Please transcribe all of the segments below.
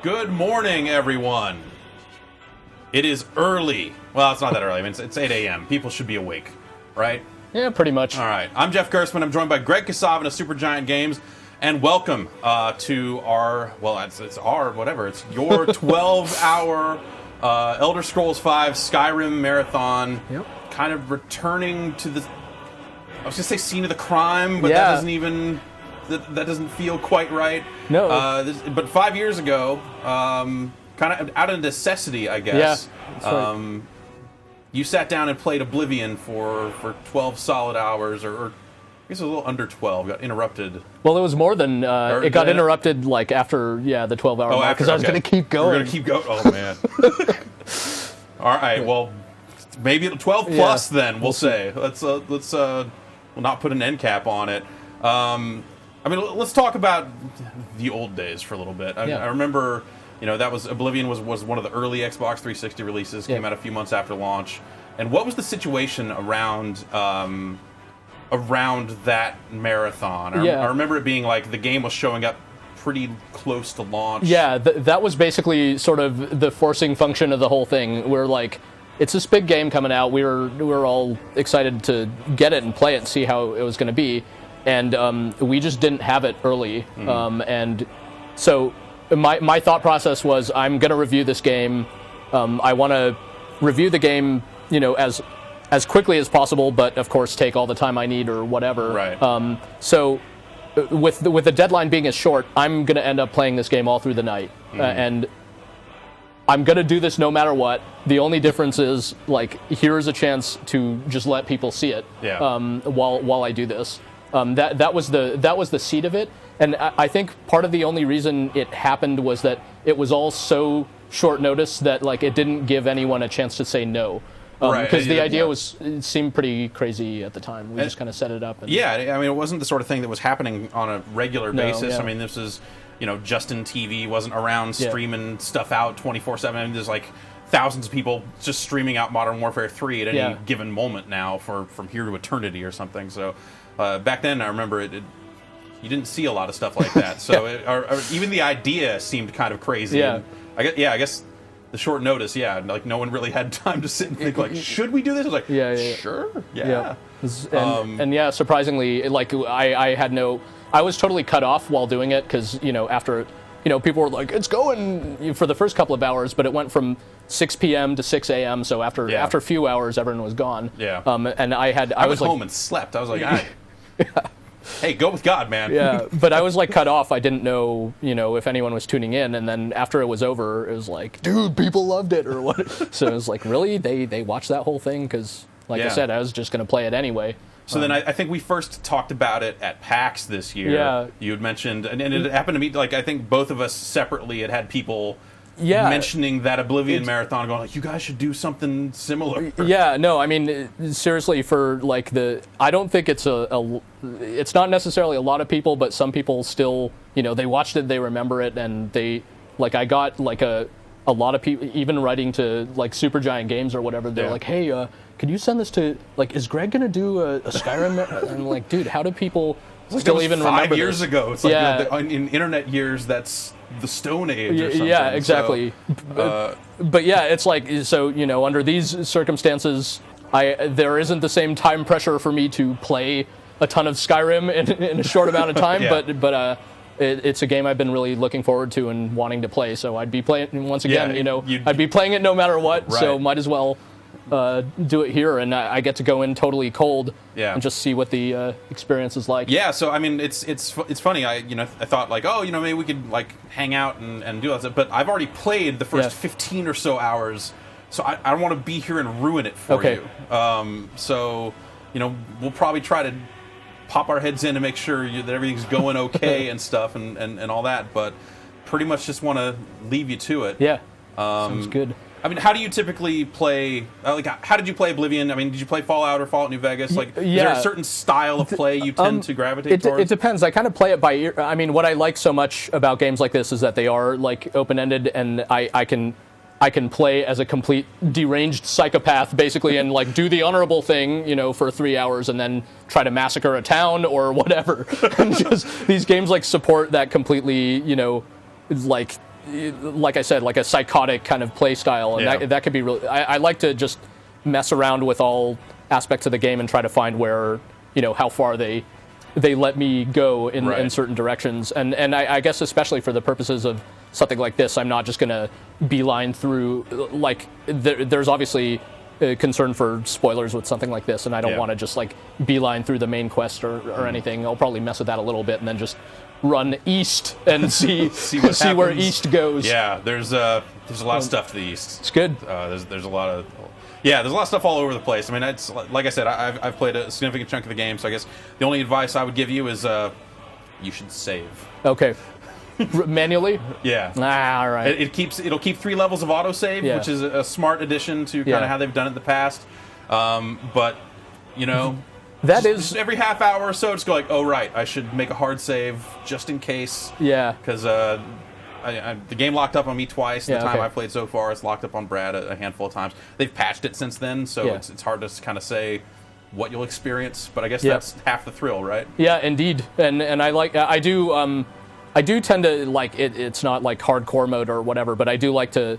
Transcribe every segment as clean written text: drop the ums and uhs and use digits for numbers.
Good morning, everyone. It is early. Well, it's not that early. I mean, it's 8 a.m. People should be awake, right? Yeah, pretty much. All right. I'm Jeff Gersman. I'm joined by Greg Kasavin of Supergiant Games. And welcome to our, well, it's our, whatever. It's your 12-hour Elder Scrolls V Skyrim marathon. Yep. Kind of returning to the, I was going to say scene of the crime, but Yeah. that doesn't even, that doesn't feel quite right. No. But 5 years ago, kind of out of necessity, I guess. Yeah, that's right. You sat down and played Oblivion for 12 solid hours, or I guess a little under 12. Got interrupted. Well, it was more than it got interrupted like after the 12-hour mark because I was going to keep going. We're going to keep going. Oh man. All right. Well, maybe 12 plus then. We'll say. Let's we'll not put an end cap on it. I mean, let's talk about the old days for a little bit. I remember, that was Oblivion was one of the early Xbox 360 releases. Came out a few months after launch. And what was the situation around that marathon? I remember it being like the game was showing up pretty close to launch. Yeah, that was basically sort of the forcing function of the whole thing. We're like, it's this big game coming out. We were all excited to get it and play it and see how it was going to be. And we just didn't have it early. And so my thought process was, I'm going to review this game. I want to review the game, as quickly as possible, but of course take all the time I need or whatever. Right. So with the deadline being as short, I'm going to end up playing this game all through the night. And I'm going to do this no matter what. The only difference is, like, here's a chance to just let people see it while I do this. That was the seed of it. And I think part of the only reason it happened was that it was all so short notice that, like, it didn't give anyone a chance to say no. Because the idea it seemed pretty crazy at the time. We just kind of set it up. And, I mean, it wasn't the sort of thing that was happening on a regular basis. Yeah. I mean, this is, Justin TV wasn't around streaming stuff out 24/7. I mean, there's like thousands of people just streaming out Modern Warfare 3 at any given moment now from here to eternity or something. So back then, I remember you didn't see a lot of stuff like that. So or even the idea seemed kind of crazy. Yeah. And I guess the short notice, like no one really had time to sit and think, like, should we do this? I was like, sure, yeah. And surprisingly, like, I was totally cut off while doing it because, after, people were like, it's going for the first couple of hours, but it went from 6 p.m. to 6 a.m. So after a few hours, everyone was gone. Yeah. And I was home and slept. I was like, hey, go with God, man. Yeah, but I was like cut off. I didn't know, if anyone was tuning in. And then after it was over, it was like, dude, people loved it or what? So it was like, really? They watched that whole thing? Because, like I said, I was just going to play it anyway. So then I think we first talked about it at PAX this year. Yeah. You had mentioned, and it happened to me, like, I think both of us separately had people mentioning that Oblivion marathon, going like, you guys should do something similar. Yeah, no, I mean, seriously, for like I don't think it's it's not necessarily a lot of people, but some people still, they watched it, they remember it, and I got like a lot of people, even writing to like Supergiant Games or whatever, they're like, hey, could you send this to, like, is Greg going to do a Skyrim? And I'm like, dude, how do people still even remember 5 years ago? It's like in internet years, that's the Stone Age or something. Yeah, exactly. So, but yeah, it's like, so, under these circumstances, there isn't the same time pressure for me to play a ton of Skyrim in a short amount of time, but it's a game I've been really looking forward to and wanting to play, so I'd be playing, once again, I'd be playing it no matter what, so might as well do it here, and I get to go in totally cold and just see what the experience is like. Yeah, so I mean, it's funny. I thought like, maybe we could like hang out and do that, but I've already played the first 15 or so hours, so I don't want to be here and ruin it for you. So we'll probably try to pop our heads in to make sure that everything's going okay and stuff and all that, but pretty much just want to leave you to it. Yeah, sounds good. I mean, how do you typically play? How did you play Oblivion? I mean, did you play Fallout or Fallout New Vegas? Like, is there a certain style of play you tend to gravitate towards? It depends. I kind of play it by ear. I mean, what I like so much about games like this is that they are like open-ended, and I can play as a complete deranged psychopath, basically, and like do the honorable thing, for 3 hours, and then try to massacre a town or whatever. And just these games like support that completely, like like I said, like a psychotic kind of play style, and that could be really. I like to just mess around with all aspects of the game and try to find where, how far they let me go in certain directions, and I guess especially for the purposes of something like this, I'm not just going to beeline through. Like there's obviously concern for spoilers with something like this, and I don't want to just like beeline through the main quest or anything. I'll probably mess with that a little bit and then just run east and see where east goes. Yeah, there's a lot of stuff to the east. It's good. There's a lot of stuff all over the place. I mean, it's like I said, I've played a significant chunk of the game, so I guess the only advice I would give you is you should save. Okay. Manually? Yeah. All right. It'll keep 3 levels of autosave, which is a smart addition to kind of how they've done it in the past. But that just every half hour or so, just go like, oh right, I should make a hard save just in case. Yeah. Because the game locked up on me twice. The time I played so far, it's locked up on Brad a handful of times. They've patched it since then, so it's hard to kind of say what you'll experience. But I guess that's half the thrill, right? Yeah, indeed. And I do tend to like it. It's not like hardcore mode or whatever, but I do like to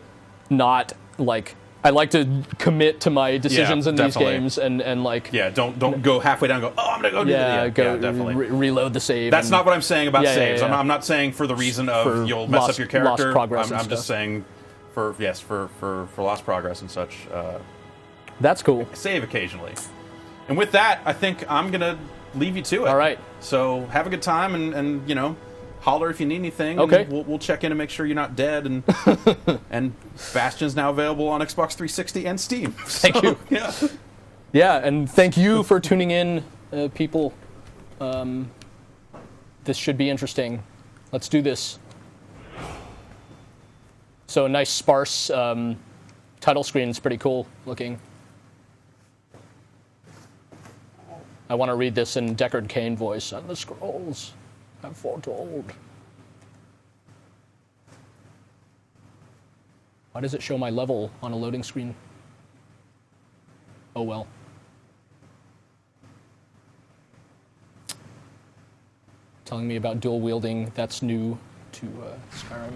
not like. I like to commit to my decisions in these games and like. Yeah, don't go halfway down and go, oh, I'm going to go do that. Yeah, definitely. Reload the save. That's not what I'm saying about saves. I'm not saying for the reason of you'll mess up your character. Lost progress I'm just saying for lost progress and such. That's cool. Save occasionally. And with that, I think I'm going to leave you to it. All right. So have a good time and holler if you need anything. Okay. And we'll check in and make sure you're not dead. And and Bastion's now available on Xbox 360 and Steam. Thank you. Yeah. Yeah, and thank you for tuning in, people. This should be interesting. Let's do this. So a nice sparse title screen is pretty cool looking. I want to read this in Deckard Cain voice. And the scrolls have foretold. Why does it show my level on a loading screen? Oh well. Telling me about dual wielding, that's new to Skyrim.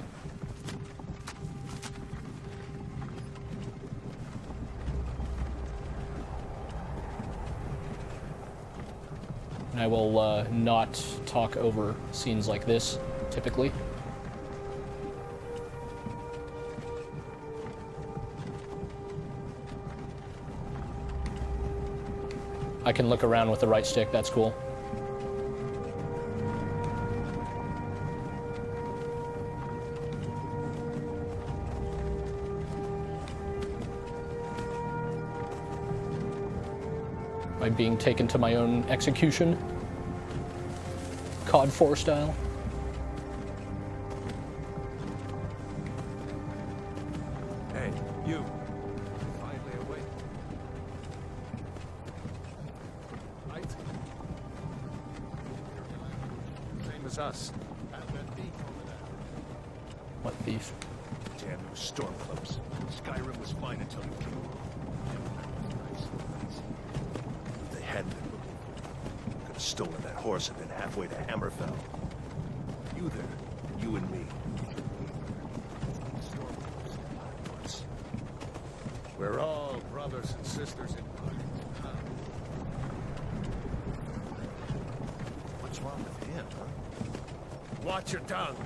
And I will not talk over scenes like this, typically. I can look around with the right stick, that's cool. By being taken to my own execution. COD 4 style. Hey, you. Finally awake. Right? Same as us. And that thief over there. What thief? Damn those stormcloaks. Skyrim was fine until you came along. If they hadn't been looking for you, could have stolen that horse and been halfway to Hammerfell. You there, you and me. We're all brothers and sisters in Christ. What's wrong with him, huh? Watch your tongue.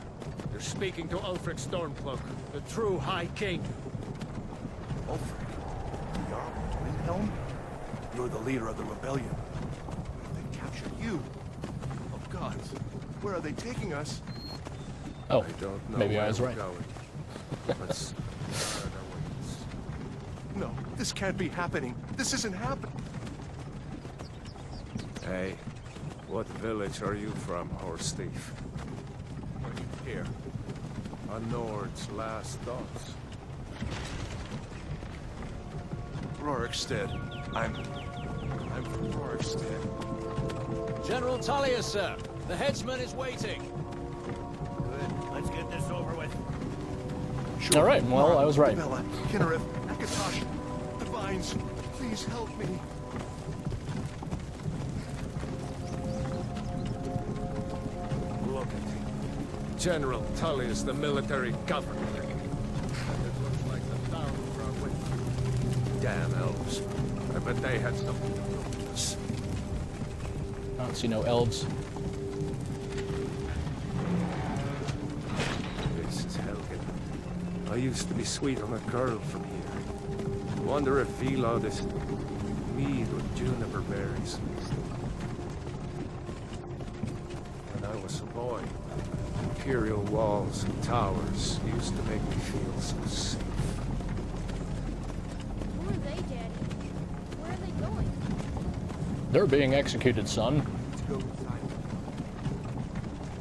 You're speaking to Ulfric Stormcloak, the true High King. Ulfric? The Jarl of Windhelm? You're the leader of the rebellion. They captured you. Oh, gods. Where are they taking us? Oh, I don't know maybe I was right. Let's guard our ways. No, this can't be happening. This isn't happening. Hey, what village are you from, horse thief? What do you hear? A Nord's last thoughts. Rorikstead. I'm from Rorikstead. General Talia, sir. The headsman is waiting. Good. Let's get this over with. All right, well, I was right. Bella, Kinnereth, Akatosh, Divines, please help me. Look at me. General Tully is the military governor. And it looks like the towns are with damn elves. I bet they had something to do with this. I don't see no elves. This is Helgen. I used to be sweet on a girl from here. Wonder if Velo this mead with juniper berries. When I was a boy, imperial walls and towers used to make me feel so safe. Who are they, Daddy? Where are they going? They're being executed, son. Let's go inside.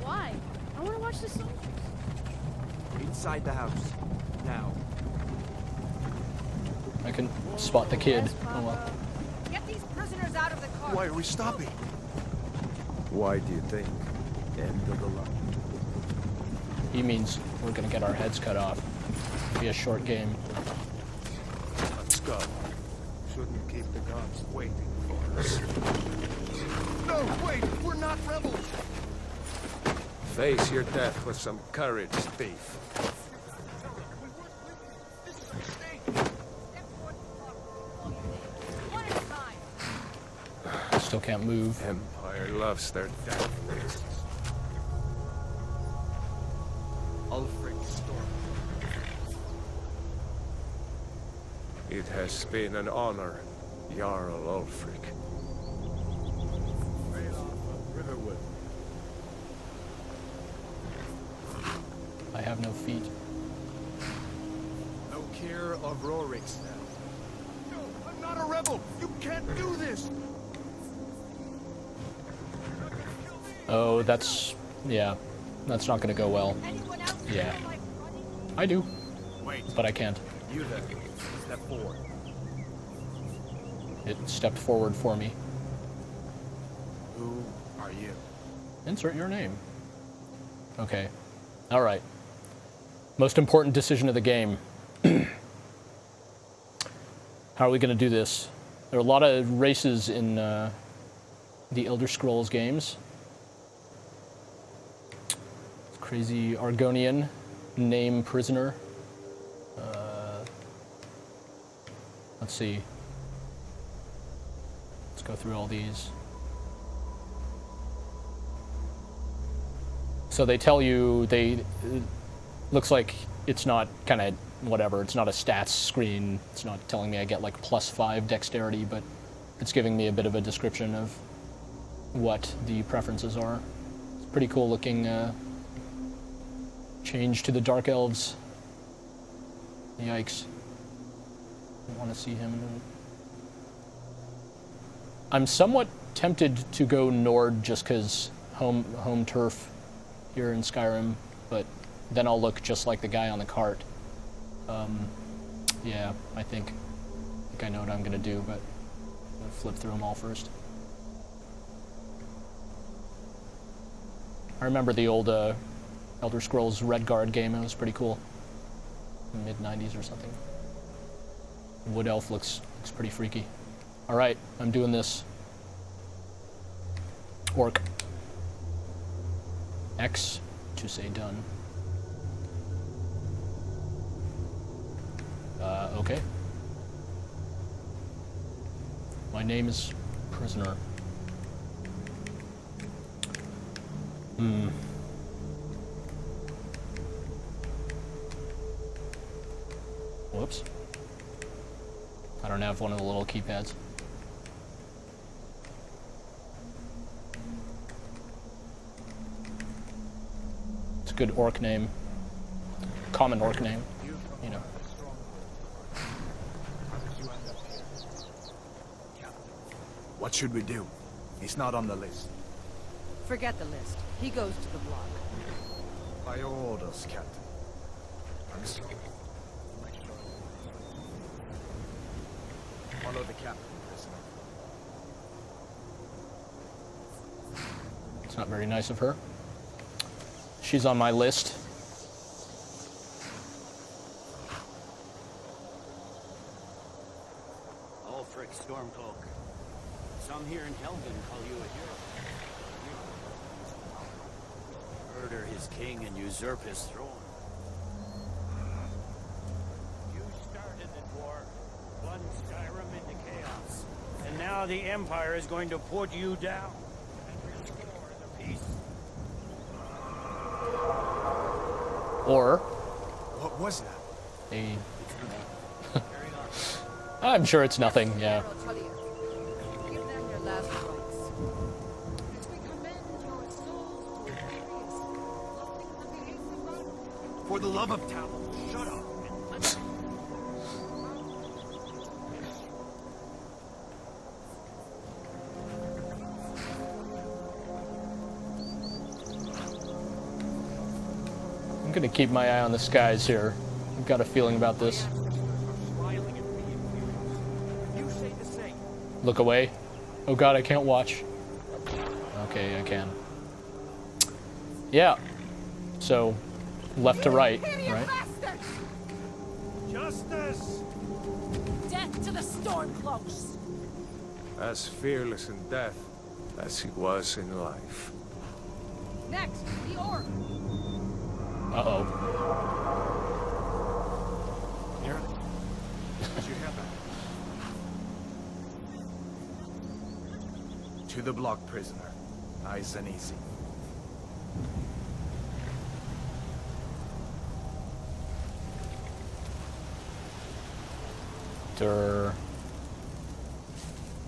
Why? I want to watch the soldiers. Inside the house. Now. I can spot the kid. Yes, Oh well. Papa. Get these prisoners out of the car. Why are we stopping? Why do you think? End of the line. He means we're gonna get our heads cut off. Be a short game. Let's go. Shouldn't keep the gods waiting for us. No, wait! We're not rebels! Face your death with some courage, thief. One at a time. Still can't move. Empire loves their death races. Ulfric Storm. It has been an honor, Jarl Ulfric. Riverwood. I have no feet. No care of Rorik's now. No, I'm not a rebel! You can't do this! Oh, that's... yeah. That's not gonna go well. Anyone else Yeah. feel like running? I do, Wait, but I can't. you then. Step forward. It stepped forward for me. Who are you? Insert your name. Okay. Alright. Most important decision of the game. How are we going to do this? There are a lot of races in the Elder Scrolls games. Crazy Argonian, name prisoner. Let's see. Let's go through all these. So they tell you, it looks like it's not kind of whatever, it's not a stats screen. It's not telling me I get like +5 dexterity, but it's giving me a bit of a description of what the preferences are. It's a pretty cool looking change to the Dark Elves. Yikes. I want to see him. I'm somewhat tempted to go Nord just because home turf here in Skyrim, but then I'll look just like the guy on the cart. Yeah, I think I know what I'm gonna do, but I'm gonna flip through them all first. I remember the old Elder Scrolls Redguard game. It was pretty cool. Mid-90s or something. Wood Elf looks pretty freaky. All right, I'm doing this. Orc. X to say done. Okay. My name is Prisoner. Whoops. I don't have one of the little keypads. It's a good orc name. Common orc name, you know. What should we do? He's not on the list. Forget the list. He goes to the block. By your orders, Captain. I'm sorry. Follow the captain, prisoner. It's not very nice of her. She's on my list. Ulfric Stormcloak. Some here in Helgen call you a hero. murder his king and usurp his throne. You started the war, plunged Skyrim into chaos, and now the Empire is going to put you down and restore the peace. Or What was that? a... I'm sure it's nothing, yeah. I'll tell you. Give them your last rites. As we commend your souls to glorious, blessings of the ace of God. For the love of Talon, shut up and listen. I'm gonna keep my eye on the skies here. I've got a feeling about this. You say the same. Look away. Oh god, I can't watch. Okay, I can. Yeah. So, left to right, right? Justice! Death to the Stormcloaks! As fearless in death as he was in life. Next, the orc. Uh-oh. Here. Did you hear that? To the block, prisoner. Nice and easy.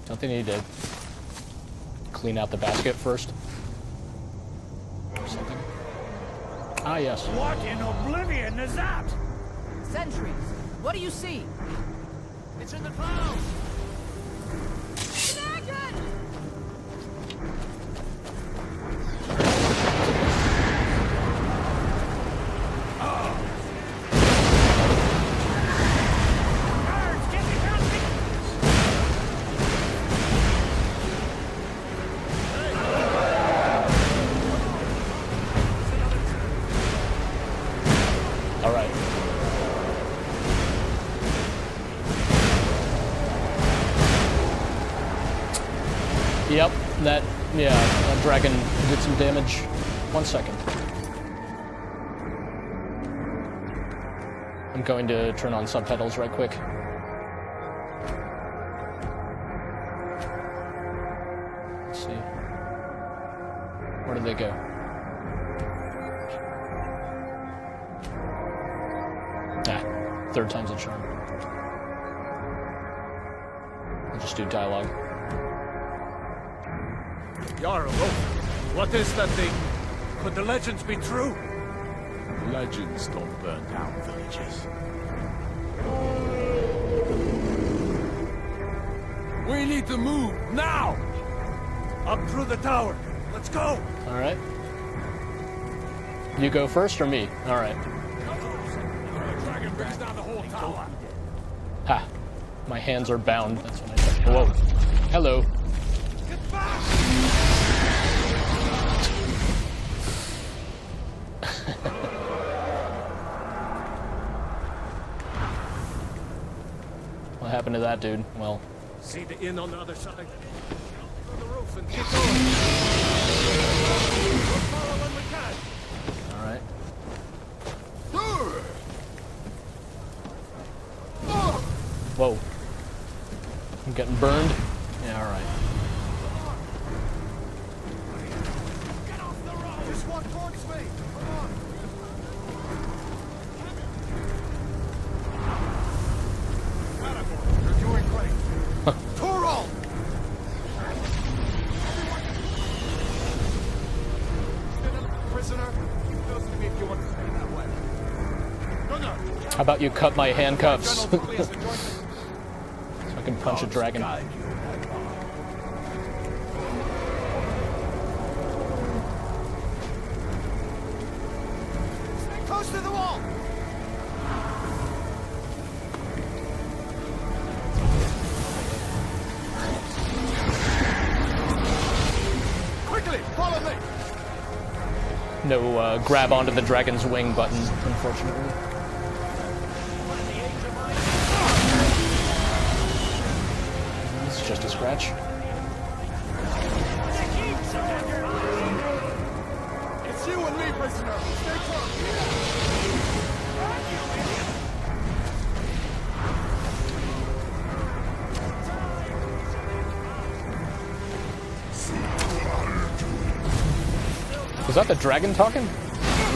Don't they need to clean out the basket first? Or something? Ah, yes. What in oblivion is that? Sentries. What do you see? It's in the clouds! Dragon! Guards, get behind me! All right. Yep, that dragon did some damage. 1 second. I'm going to turn on subtitles right quick. Let's see. Where did they go? Ah, third time's a charm. I'll just do dialogue. Jarl, what is that thing? Could the legends be true? Legends don't burn down villages. We need to move, now! Up through the tower. Let's go! All right. You go first or me? All right. The dragon brings down the whole tower. Ha. My hands are bound. That's when I said, whoa. Hello. Get back! What happened to that dude? Well, See the inn on the other side. On the roof and get going. We'll follow when we can. all right. Whoa. I'm getting burned. Yeah, all right. Get off the road! This one towards me! Come on! Aragorn, you're doing great. Torol! Prisoner, doesn't mean you want to stay that way. No. How about you cut my handcuffs General so Tullius and join me. I can punch a dragon? Stay close to the wall! Quickly, follow me! No grab onto the dragon's wing button, unfortunately. It's just a scratch. It's you and me, prisoner! Was that the dragon talking?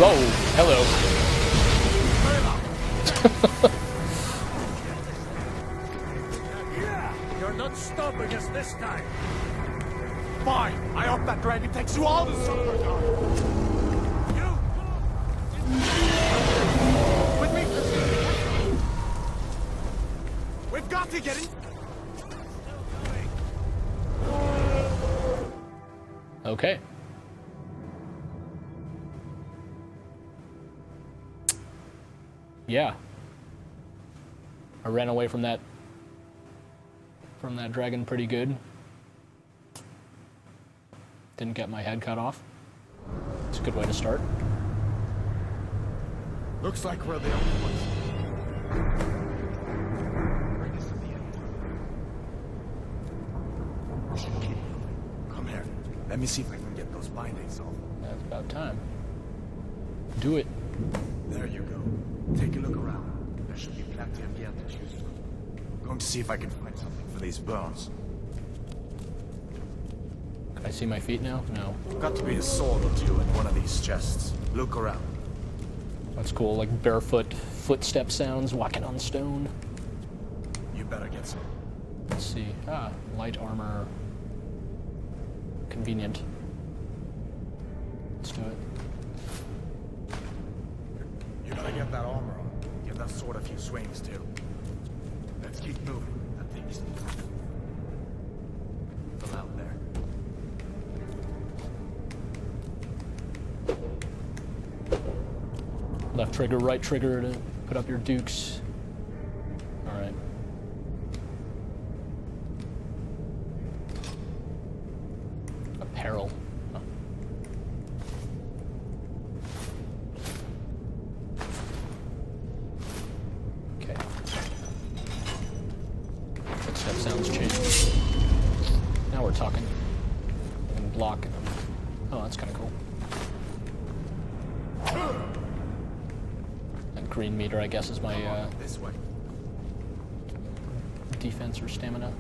Whoa, hello. You're not stopping us this time. Fine. I hope that dragon takes you all to supper. You! With me! We've got to get in! Okay. Yeah. I ran away from that dragon pretty good. Didn't get my head cut off. It's a good way to start. Looks like we're the only ones. Bring us to the end. We should keep moving. Come here. Let me see if I can get those bindings off. That's about time. Do it. There you go. Take a look around. There should be plenty of gear to choose from. Going to see if I can find something for these burns. Can I see my feet now? No. Got to be a sword or two in one of these chests. Look around. That's cool, like barefoot footstep sounds walking on stone. You better get some. Let's see. Ah, light armor. Convenient. Let's do it. You better get that armor on. Give that sword a few swings too. Let's keep moving. That thing's from out there. Left trigger, right trigger to put up your dukes. Alright. Apparel. Huh. Okay. Footstep sounds change. Now we're talking. And block. Oh, that's kind of cool. That green meter, I guess, is my This way. defense or stamina.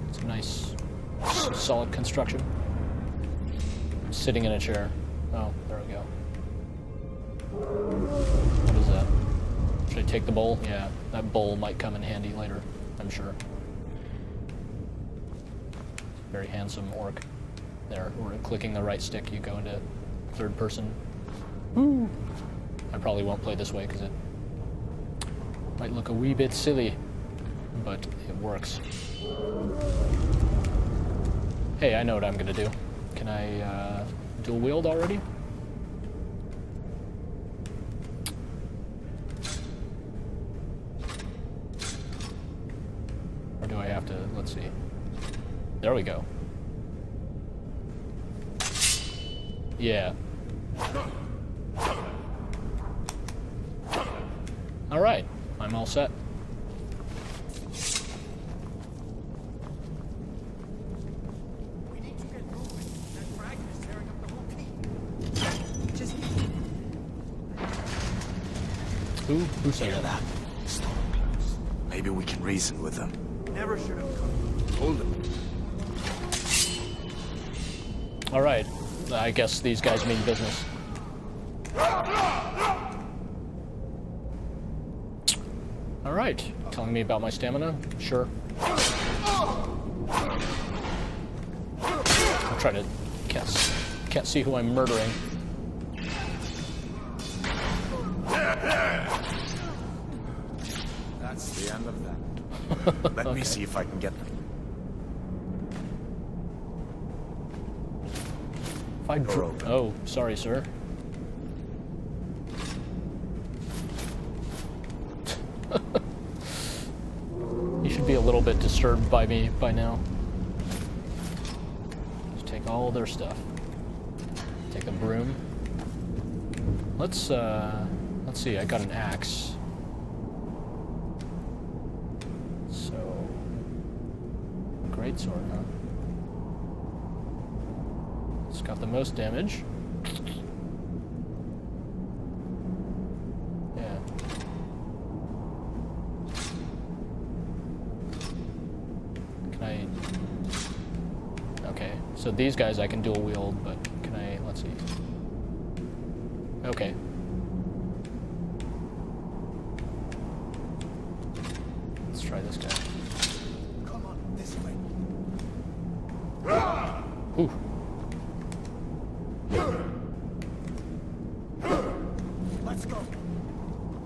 It's a nice, solid construction. I'm sitting in a chair. Oh, there we go. What is that? Should I take the bowl? Yeah, that bowl might come in handy later, I'm sure. Very handsome orc. There, we're clicking the right stick, you go into third person. Woo! I probably won't play this way because it might look a wee bit silly, but it works. Hey, I know what I'm gonna do. Can I dual wield already? Or do I have to, let's see. There we go. Yeah. All right, I'm all set. We need to get moving. That dragon is tearing up the whole keep. Just Who said hear that? that? Stormclouds. Maybe we can reason with them. Never should have come. Hold them. All right, I guess these guys mean business. All right, telling me about my stamina? Sure. I'll try to can't see who I'm murdering. That's the end of that. Let me see if I can get them. If I Door open. oh, sorry, sir. You should be a little bit disturbed by me by now. Just take all their stuff. Take the broom. Let's see, I got an axe. So greatsword, huh? It's got the most damage. Yeah. Can I... Okay, so So these guys I can dual wield, but can I? Let's see. Okay. Let's try this guy. Come on, this way. Ooh. Let's go.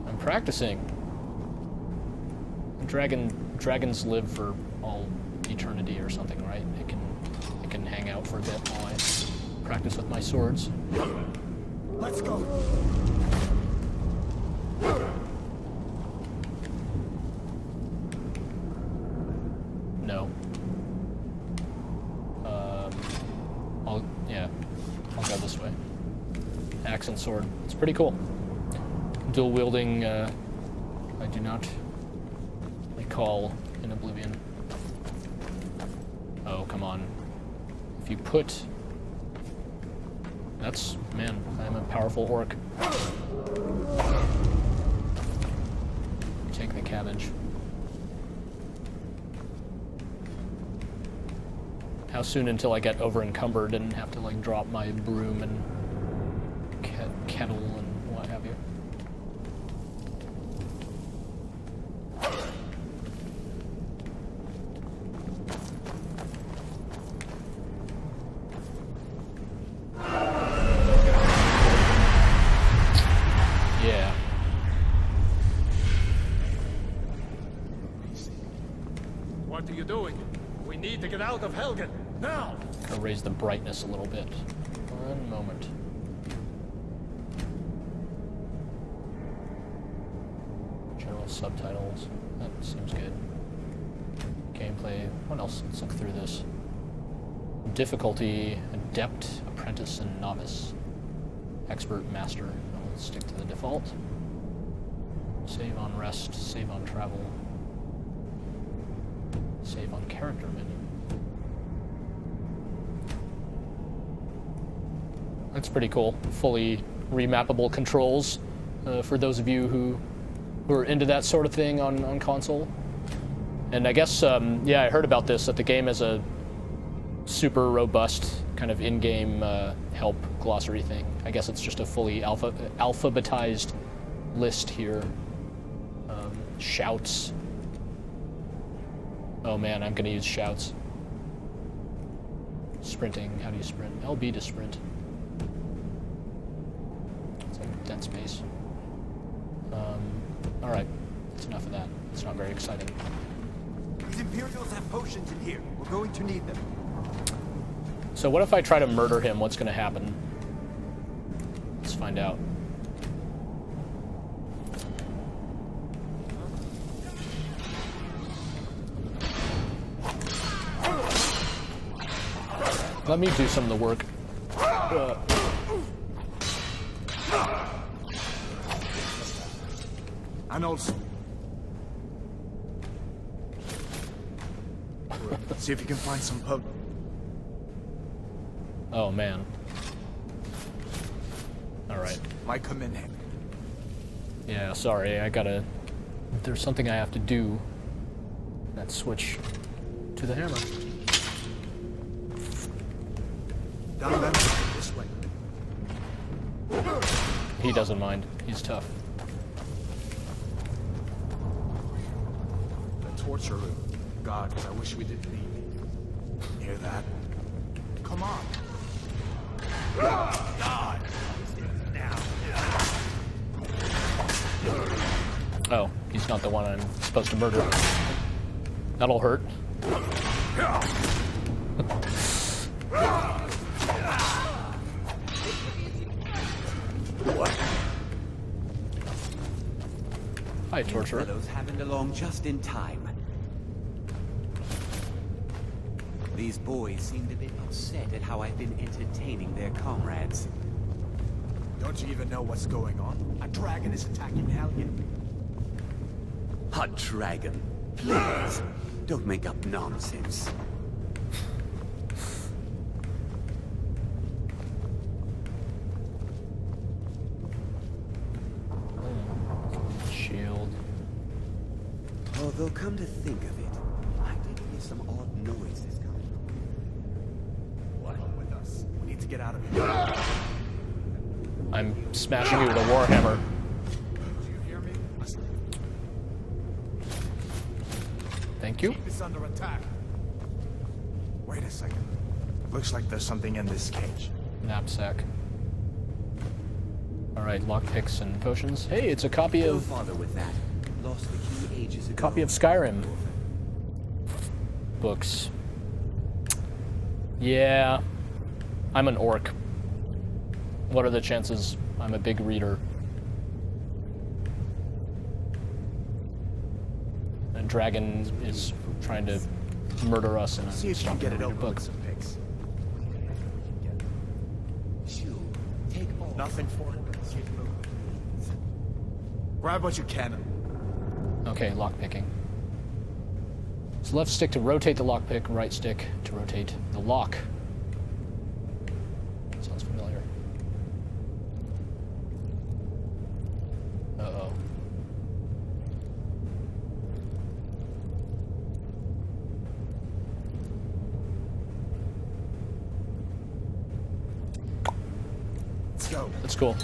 I'm practicing. Dragons live for all eternity or something, right? It can hang out for a bit while I practice with my swords. Let's go. No. I'll go this way. Axe and sword. It's pretty cool. Dual wielding, I do not recall in Oblivion. Oh, come on. If you put... That's... Man, I'm a powerful orc. Take the cabbage. How soon until I get over encumbered and have to like drop my broom and kettle and what have you? Yeah. What are you doing? We need to get out of Helgen, now! I'll raise the brightness a little bit. One moment. General subtitles. That seems good. Gameplay. What else? Let's look through this. Difficulty, adept, apprentice, and novice. Expert, master. Let's stick to the default. Save on rest, save on travel. Save on character menu. That's pretty cool. Fully remappable controls for those of you who are into that sort of thing on console. And I guess, yeah, I heard about this, that the game has a super robust kind of in-game help glossary thing. I guess it's just a fully alphabetized list here. Shouts. Oh man, I'm gonna use shouts. Sprinting, how do you sprint? LB to sprint. It's like dead space. Alright, that's enough of that. It's not very exciting. These Imperials have potions in here. We're going to need them. So what if I try to murder him? What's gonna happen? Let's find out. Let me do some of the work. And also... See if you can find some pub. Oh man. Alright. Might come in handy. Yeah, sorry, there's something I have to do. Let's switch to the hammer. Down that this way. He doesn't mind. He's tough. The torture room. God, I wish we didn't need it. Hear that? Come on. God. Oh, he's not the one I'm supposed to murder. That'll hurt. Hi, torturer. Fellows happened along just in time. These boys seemed a bit upset at how I've been entertaining their comrades. Don't you even know what's going on? A dragon is attacking Helgen. A dragon. Please, don't make up nonsense. Shield. Although, come to think of it, I did hear some odd noises coming from. What? get out of here. I'm smashing you with a warhammer. Do you hear me? Listen. Thank you. Keep this under attack. Wait a second. Looks like there's something in this cage. Knapsack. Alright, lockpicks and potions. Hey, it's a copy Don't of bother with that. Lost the key ages ago. copy of Skyrim books. Yeah. I'm an orc. What are the chances I'm a big reader? A dragon is trying to murder us in a See if you can get it read a open book. with some picks. Shoo, take all. Nothing for it. Keep moving. Grab what you can. Okay, lockpicking. So left stick to rotate the lockpick, right stick to rotate the lock. Sounds familiar. Uh-oh. Let's go. That's cool.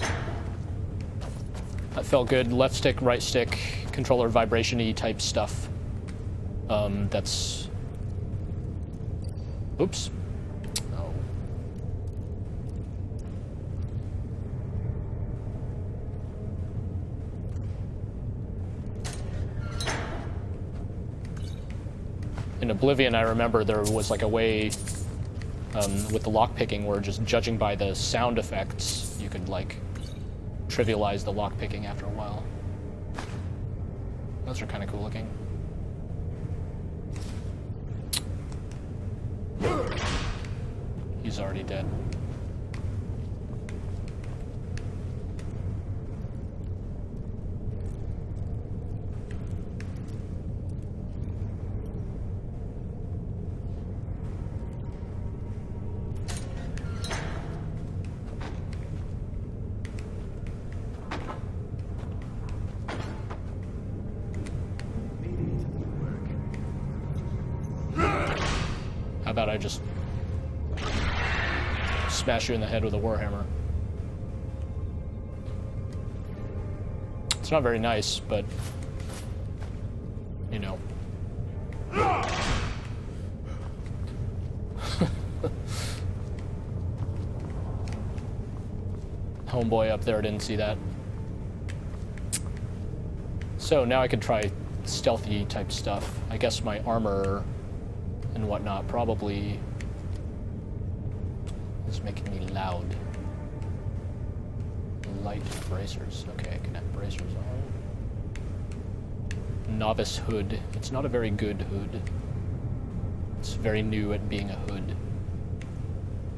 That felt good. Left stick, right stick, controller vibration-y type stuff. That's... Oops. Oh. In Oblivion, I remember there was like a way with the lockpicking where just judging by the sound effects, you could like trivialize the lockpicking after a while. Those are kind of cool looking. He's already dead. How about I just smash you in the head with a warhammer? It's not very nice, but you know. Homeboy up there didn't see that. So now I can try stealthy type stuff. I guess my armor and whatnot probably is making me loud. Light bracers. Okay, I can have bracers on. Novice hood. It's not a very good hood. It's very new at being a hood.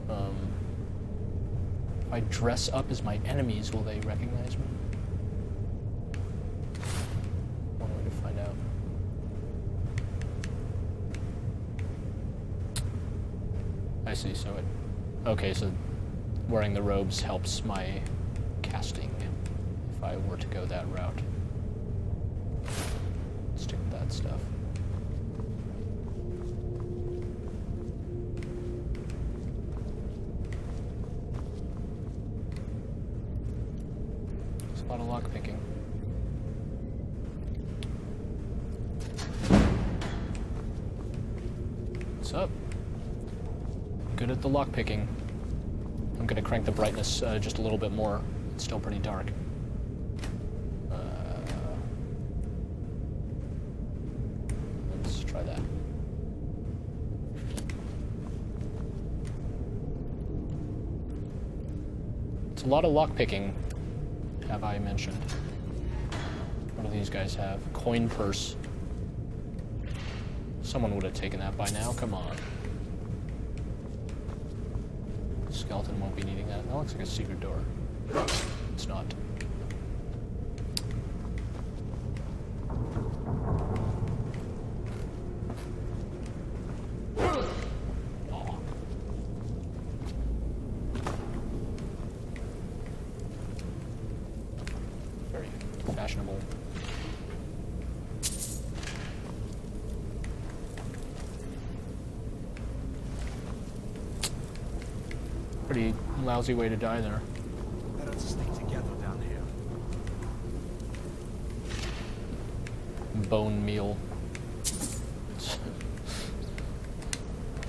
If I dress up as my enemies, will they recognize me? One way to find out. I see, so it... Okay, so wearing the robes helps my casting if I were to go that route. Stick with that stuff. There's a lot of lockpicking. What's up? Good at the lockpicking. I'm gonna crank the brightness just a little bit more. It's still pretty dark. Let's try that. It's a lot of lockpicking, have I mentioned. What do these guys have? Coin purse. Someone would have taken that by now, come on. Skeleton won't be needing that. That looks like a secret door. It's not. Oh. Very fashionable. Pretty pretty lousy way to die there. Better to stay together down here. Bone meal. It's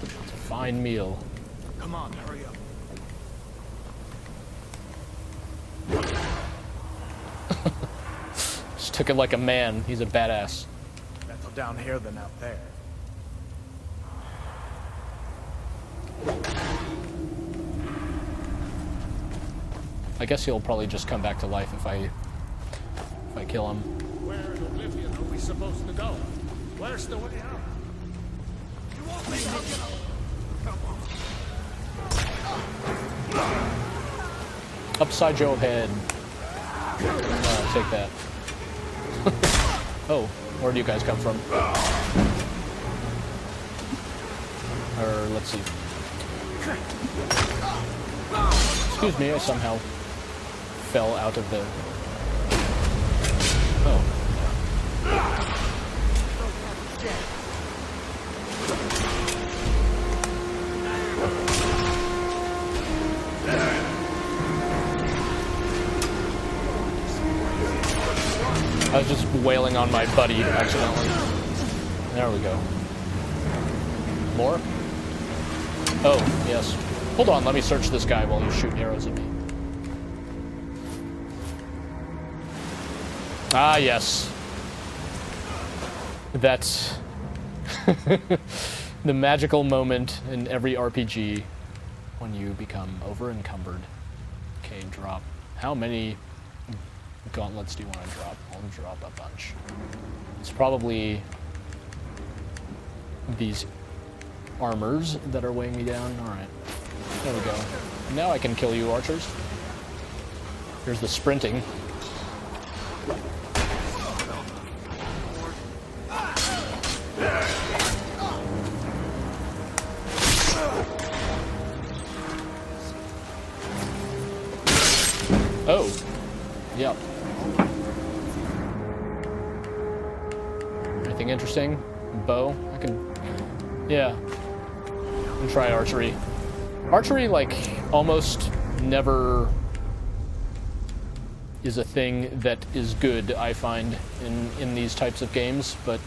a fine meal. Come on, hurry up. Just took it like a man. He's a badass. Better down here than out there. I guess he'll probably just come back to life if I kill him. Where in Oblivion are we supposed to go? Where's the way out? You won't make it. Upside your head. Take that. Oh, where do you guys come from? Or let's see. Excuse me, I somehow fell out of the... Oh. I was just wailing on my buddy accidentally. There we go. More? Oh, yes. Hold on, let me search this guy while you shoot arrows at me. Ah, yes. That's the magical moment in every RPG when you become over-encumbered. Okay, drop. How many gauntlets do you want to drop? I'll drop a bunch. It's probably these armors that are weighing me down. Alright. There we go. Now I can kill you, archers. Here's the sprinting. Oh. Yep. Anything interesting? Bow? I can... Yeah. I can try archery. Archery, like, almost never is a thing that is good, I find, in these types of games, but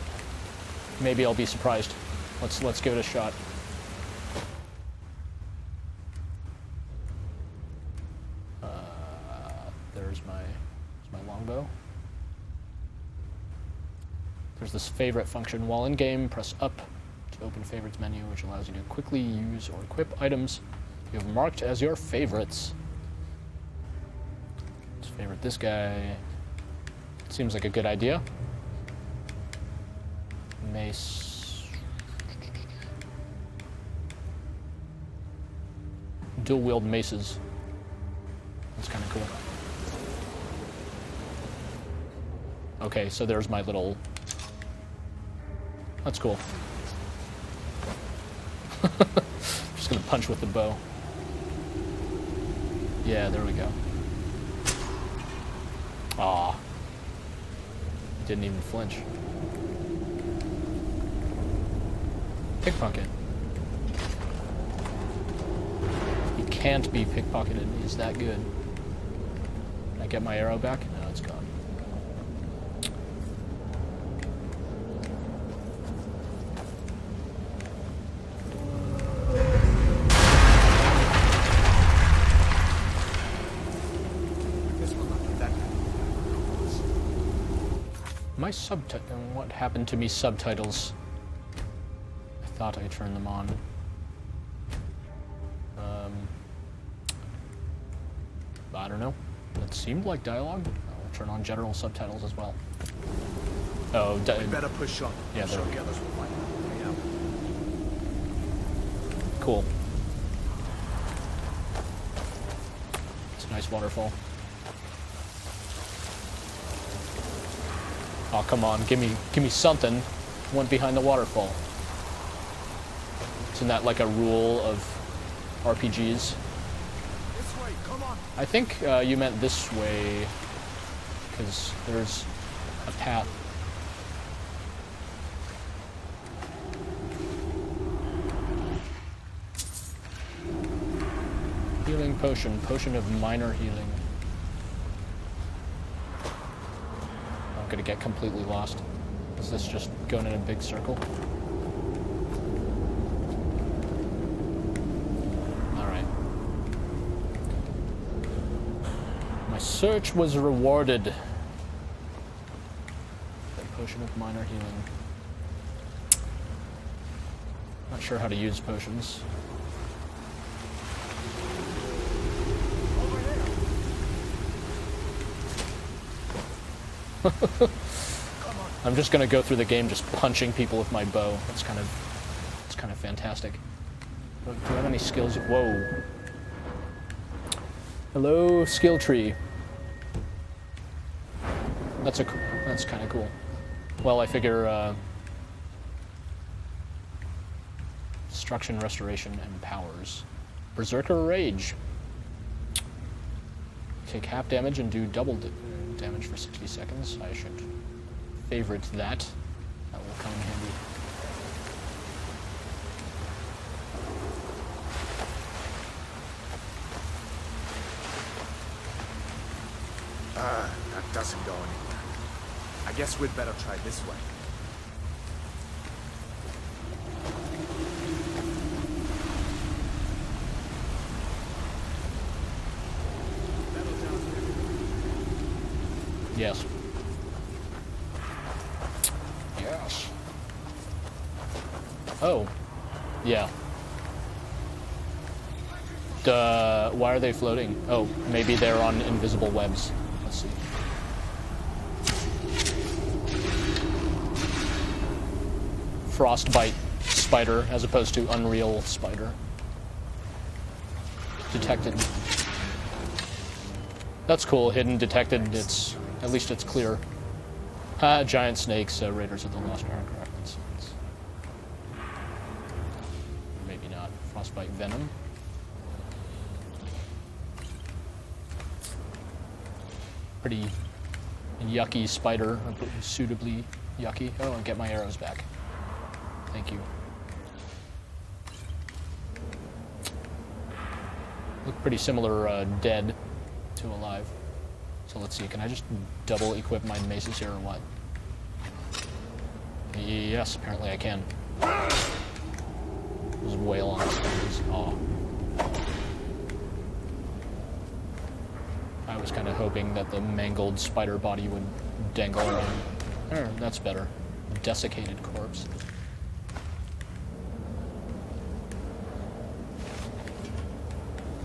maybe I'll be surprised. Let's give it a shot. There's my longbow. There's this favorite function. While in game, press up to open favorites menu, which allows you to quickly use or equip items you have marked as your favorites. Let's favorite this guy. Seems like a good idea. Mace. Dual wield maces. That's kind of cool. Okay, so there's my little... That's cool. Just gonna punch with the bow. Yeah, there we go. Aw. Didn't even flinch. Pickpocket. He can't be pickpocketed. He's that good. Can I get my arrow back? No, it's gone. My subtitle. What happened to me subtitles? I thought I turned them on. I don't know. That seemed like dialogue. I'll turn on general subtitles as well. Oh, We better push on. Yeah, there so we the go. others will find out. Way out. Cool. It's a nice waterfall. Oh, come on, give me something. Went behind the waterfall. Isn't that like a rule of RPGs? This way, come on. I think you meant this way, because there's a path. potion. Potion of minor healing. I'm gonna get completely lost. Is this just going in a big circle? Alright. My search was rewarded. The potion of minor healing. Not sure how to use potions. I'm just gonna go through the game just punching people with my bow. It's kind of fantastic. Do I have any skills? Whoa. Hello, skill tree. That's kind of cool. Well, I figure destruction, restoration, and powers. Berserker Rage. Take half damage and do double damage for 60 seconds. I should favorite that. That will come in handy. That doesn't go anywhere. I guess we'd better try this way. Yes. Yes. Oh. Yeah. Duh. Why are they floating? Oh, maybe they're on invisible webs. Let's see. Frostbite spider as opposed to Unreal spider. Detected. That's cool. Hidden, detected. At least it's clear. Giant snakes, Raiders of the Lost Ark reference. Maybe not. Frostbite venom. Pretty yucky spider, suitably yucky. Oh, and get my arrows back. Thank you. Look pretty similar, dead to alive. So let's see, can I just double equip my maces here or what? Yes, apparently I can. Just wail on spiders. Oh. I was kind of hoping that the mangled spider body would dangle around. Oh, that's better. Desiccated corpse.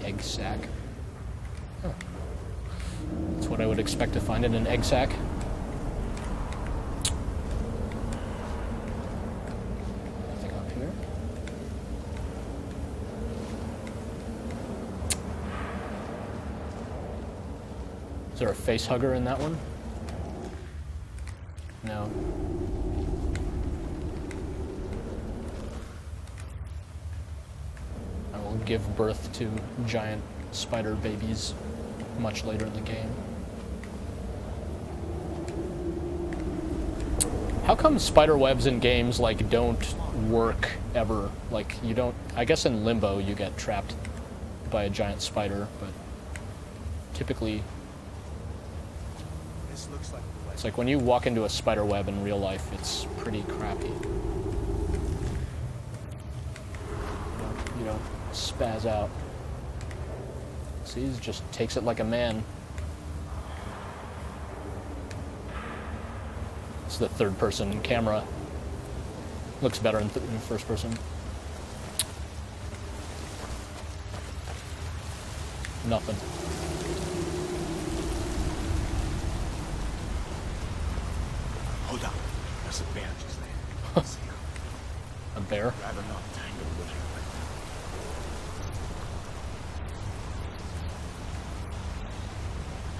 Egg sack. Huh. That's what I would expect to find in an egg sack. Nothing up here. Is there a face hugger in that one? No. I will give birth to giant spider babies much later in the game. How come spider webs in games like don't work ever? Like you don't, I guess in Limbo you get trapped by a giant spider, but typically This looks like the way. it's like when you walk into a spider web in real life, it's pretty crappy. You don't spaz out. See, he just takes it like a man. It's the third-person camera. Looks better in first person. Nothing. Hold on. There's a bear just there. See him? A bear? Rather not tangled with him.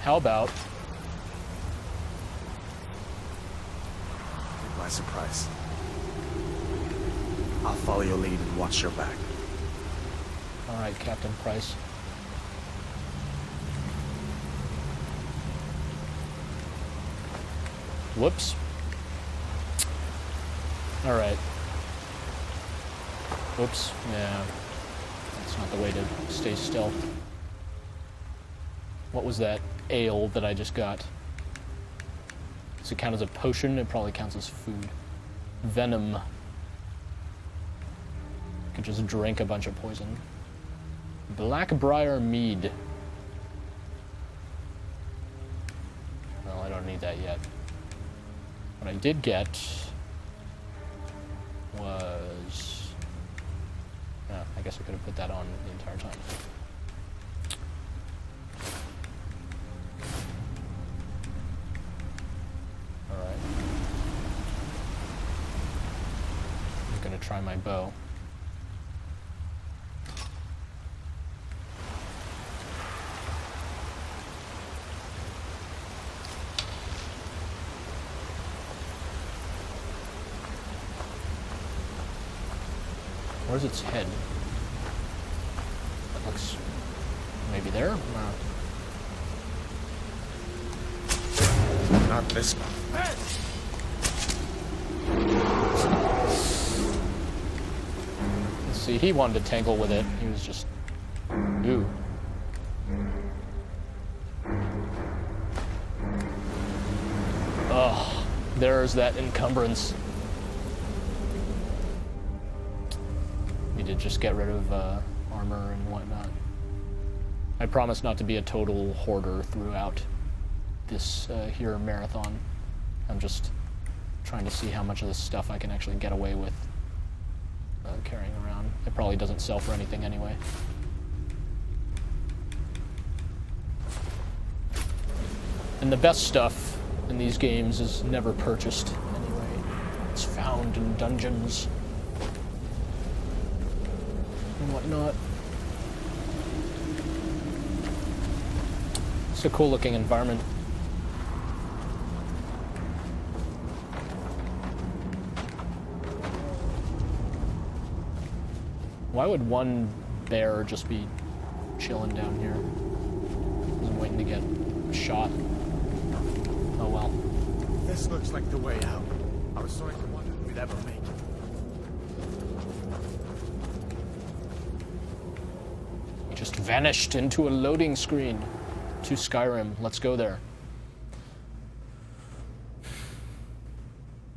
How about Take my surprise. I'll follow your lead and watch your back. all right, Captain Price. Whoops. All right. Whoops. Yeah. That's not the way to stay still. What was that ale that I just got? Does it count as a potion? It probably counts as food. Venom. Could just drink a bunch of poison. Blackbriar mead. Well, I don't need that yet. What I did get was... Oh, I guess I could have put that on the entire time. Alright. I'm gonna try my bow. Where's its head? That looks maybe there? Not this one. Let's see, he wanted to tangle with it. He was just... Ooh. Ugh, there's that encumbrance. Need to just get rid of armor and whatnot. I promise not to be a total hoarder throughout this here marathon. I'm just trying to see how much of this stuff I can actually get away with carrying around. It probably doesn't sell for anything anyway. And the best stuff in these games is never purchased anyway. It's found in dungeons and whatnot. It's a cool looking environment. Why would one bear just be chilling down here? I'm waiting to get shot. Oh well. This looks like the way out. I was starting to wonder if we'd ever make it. He just vanished into a loading screen to Skyrim. Let's go there.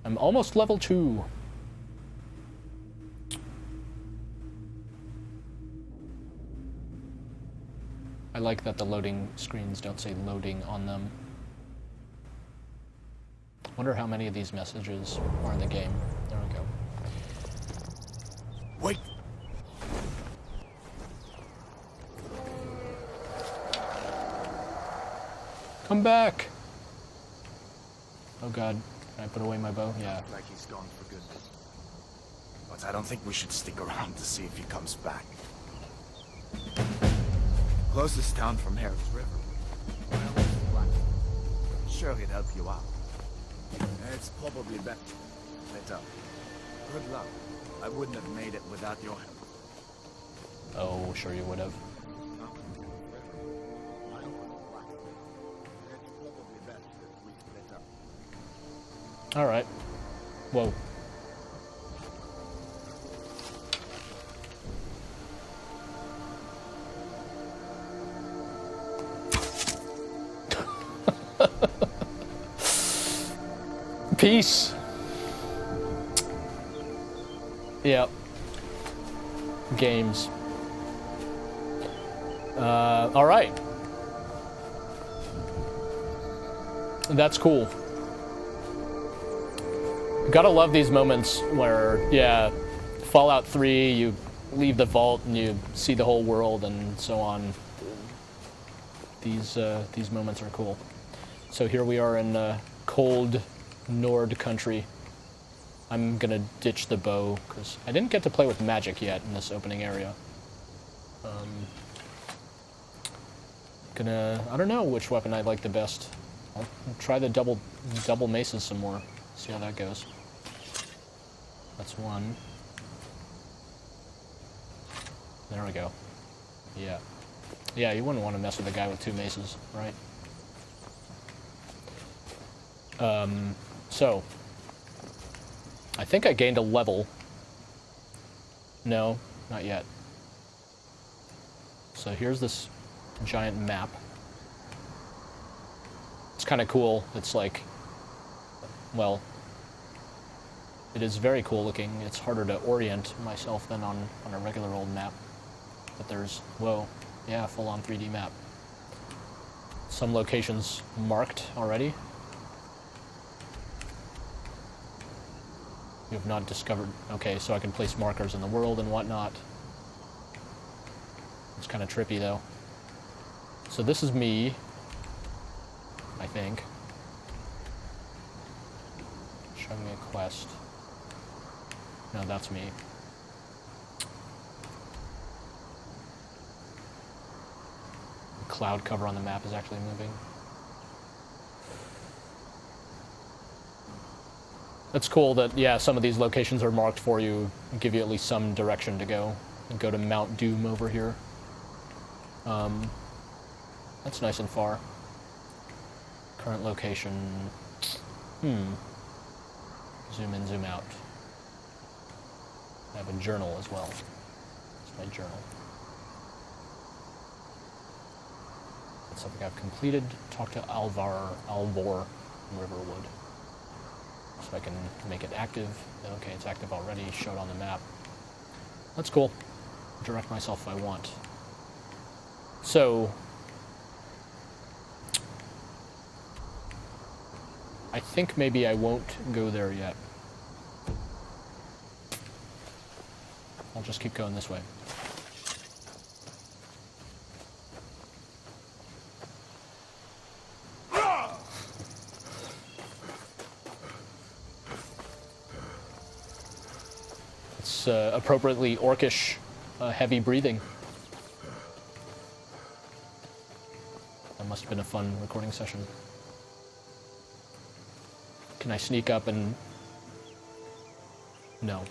I'm almost level 2. I like that the loading screens don't say loading on them. Wonder how many of these messages are in the game. There we go. Wait! Come back! Oh god, can I put away my bow? Yeah. Like he's gone for good. But I don't think we should stick around to see if he comes back. Closest town from here is River. Well, it's black. Sure he'd help you out. It's probably better. Let up. Good luck. I wouldn't have made it without your help. Oh, sure you would have. Alright. Whoa. Peace. Yep. Games. All right. That's cool. Gotta love these moments where, yeah, Fallout 3, you leave the vault and you see the whole world and so on. These moments are cool. So here we are in cold Nord country. I'm gonna ditch the bow because I didn't get to play with magic yet in this opening area. I don't know which weapon I like the best. I'll try the double maces some more. See how that goes. That's one. There we go. Yeah. Yeah, you wouldn't want to mess with a guy with 2 maces, right? So, I think I gained a level. No, not yet. So here's this giant map. kind of cool. It's like, well, it is very cool looking. It's harder to orient myself than on a regular old map. But there's, whoa, yeah, full-on 3D map. Some locations marked already. You have not discovered... Okay, so I can place markers in the world and whatnot. It's kind of trippy, though. So this is me, I think. Show me a quest. No, that's me. The cloud cover on the map is actually moving. That's cool that, yeah, some of these locations are marked for you and give you at least some direction to go. And go to Mount Doom over here. That's nice and far. Current location. Zoom in, zoom out. I have a journal as well. It's my journal. That's something I've completed. Talk to Alvor in Riverwood. So I can make it active. Okay, it's active already. Showed on the map. That's cool. Direct myself if I want. So, I think maybe I won't go there yet. I'll just keep going this way. It's appropriately orcish, heavy breathing. That must have been a fun recording session. Can I sneak up and... No.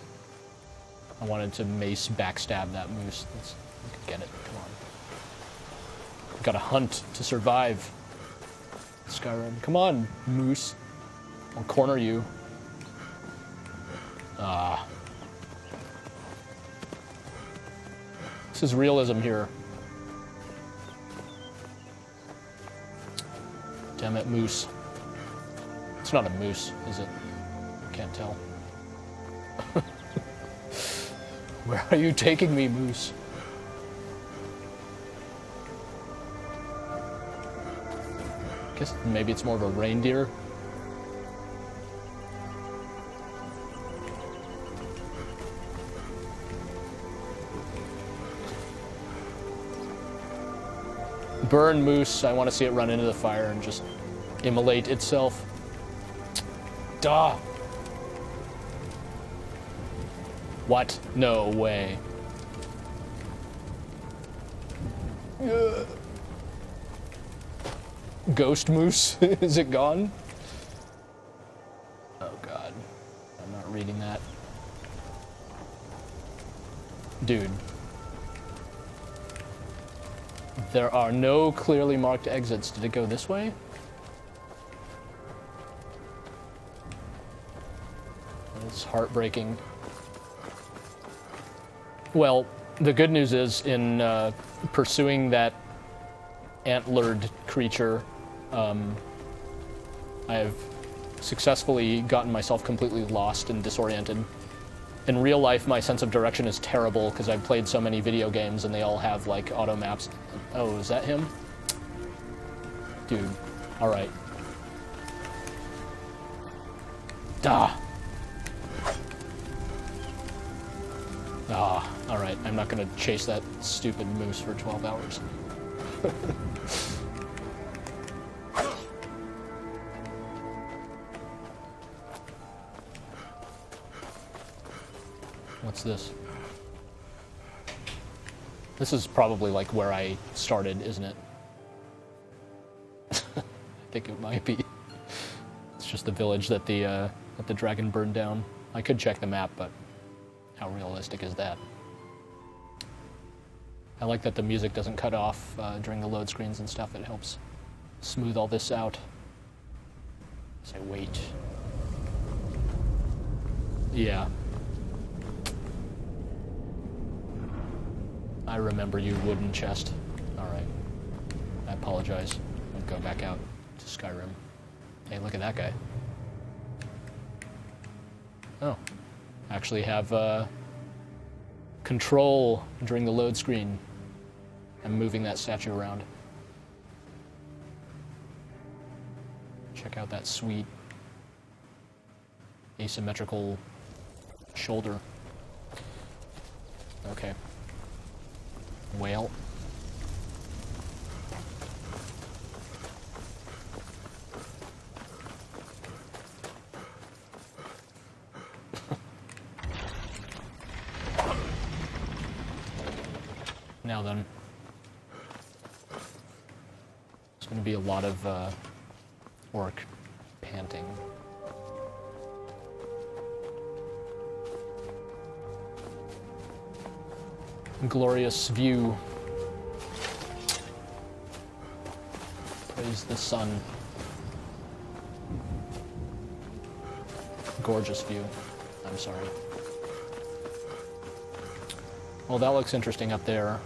I wanted to mace backstab that moose. Let's get it. Come on. We've got to hunt to survive. Skyrim. Come on, moose. I'll corner you. Ah. This is realism here. Damn it, moose. It's not a moose, is it? Can't tell. Where are you taking me, moose? Guess maybe it's more of a reindeer. Burn, moose. I want to see it run into the fire and just immolate itself. Duh! What? No way. Ghost moose? Is it gone? Oh god. I'm not reading that. Dude. There are no clearly marked exits. Did it go this way? It's heartbreaking. Well, the good news is in pursuing that antlered creature, I have successfully gotten myself completely lost and disoriented. In real life, my sense of direction is terrible because I've played so many video games and they all have like auto maps. Oh, is that him? Dude, all right. Duh. Ah, all right. I'm not gonna chase that stupid moose for 12 hours. What's this? This is probably like where I started, isn't it? I think it might be. It's just the village that the dragon burned down. I could check the map, but how realistic is that? I like that the music doesn't cut off during the load screens and stuff. It helps smooth all this out. As I wait. Yeah. I remember you, wooden chest. Alright. I apologize. I'll go back out to Skyrim. Hey, look at that guy. Oh. Actually have control during the load screen. I'm moving that statue around. Check out that sweet asymmetrical shoulder. Okay. Whale. Now then. There's going to be a lot of orc panting. Glorious view. Praise the sun. Gorgeous view. I'm sorry. Well, that looks interesting up there,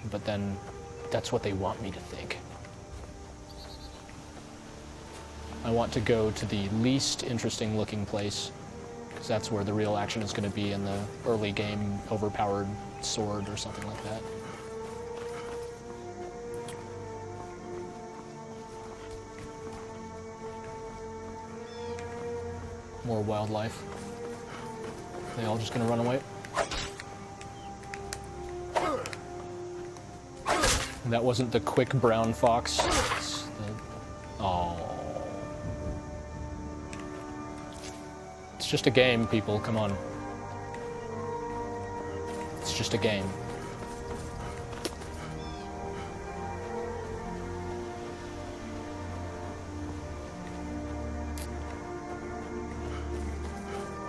but then that's what they want me to think. I want to go to the least interesting looking place, because that's where the real action is going to be in the early game overpowered sword or something like that. More wildlife. They all just going to run away? That wasn't the quick brown fox. It's the... Oh. It's just a game, people. Come on. It's just a game.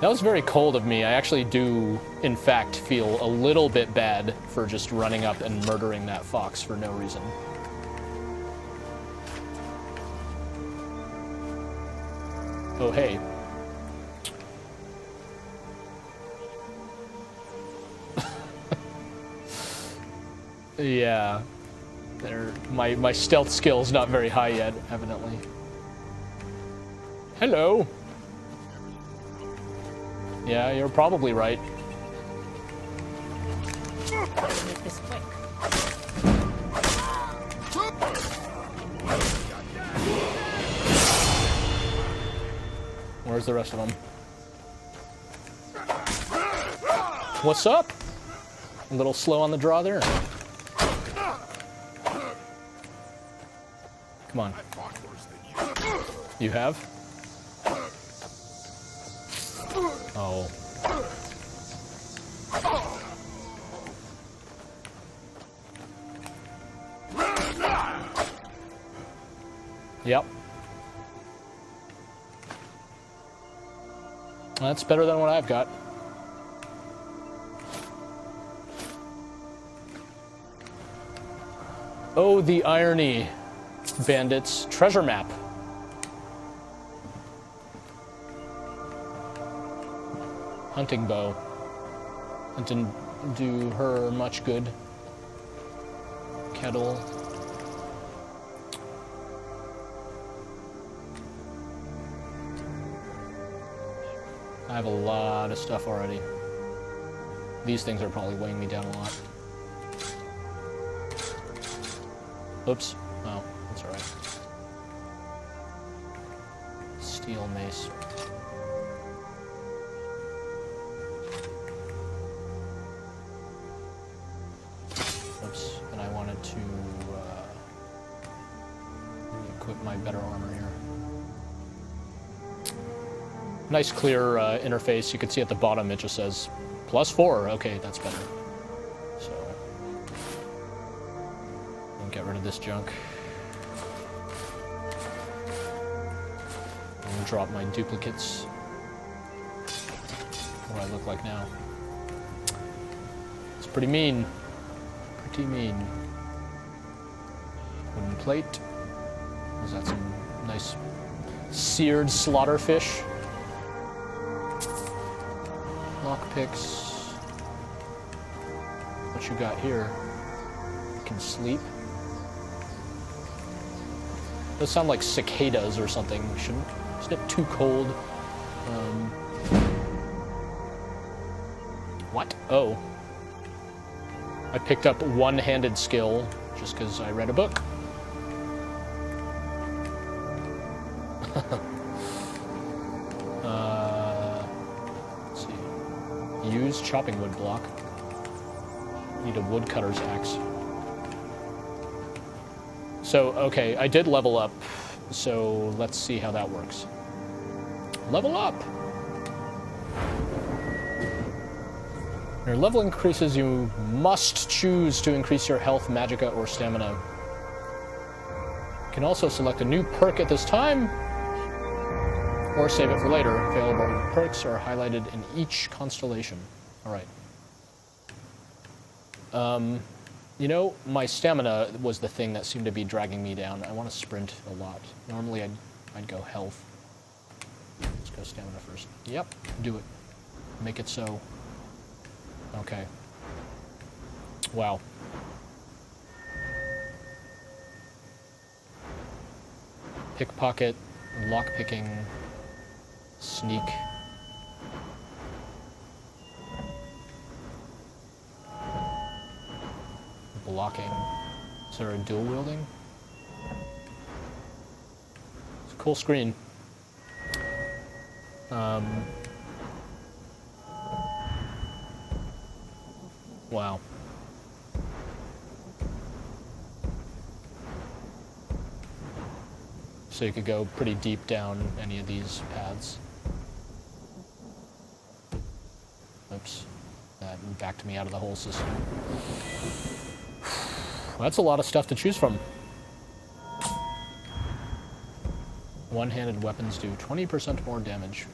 That was very cold of me. I actually do, in fact, feel a little bit bad for just running up and murdering that fox for no reason. Oh, hey. Yeah. My stealth skill's not very high yet, evidently. Hello. Yeah, you're probably right. Better make this quick. Where's the rest of them? What's up? A little slow on the draw there. Come on. You have? Oh. Yep. That's better than what I've got. Oh, the irony. Bandits. Treasure map. Hunting bow. That didn't do her much good. Kettle. I have a lot of stuff already. These things are probably weighing me down a lot. Oops. Oh, that's alright. Steel mace. Oops. And I wanted to equip my better armor here. Nice clear interface. You can see at the bottom it just says +4. Okay, that's better. So, I'll get rid of this junk. And drop my duplicates. What do I look like now? It's pretty mean. Pretty mean. Wooden plate. Is that some nice seared slaughterfish? Lockpicks. What you got here? You can sleep. Those sound like cicadas or something. Isn't it too cold? What? Oh. I picked up one-handed skill just because I read a book. Let's see. Use chopping wood block. Need a woodcutter's axe. So, okay, I did level up, so let's see how that works. Level up! Your level increases, you must choose to increase your health, magicka, or stamina. You can also select a new perk at this time, or save it for later. Available perks are highlighted in each constellation. Alright. You know, my stamina was the thing that seemed to be dragging me down. I want to sprint a lot. Normally I'd go health. Let's go stamina first. Yep, do it. Make it so. Okay. Wow. Pickpocket, lockpicking, sneak. Blocking. Is there a dual wielding? It's a cool screen. Wow. So you could go pretty deep down any of these paths. Oops. That backed me out of the whole system. That's a lot of stuff to choose from. One-handed weapons do 20% more damage.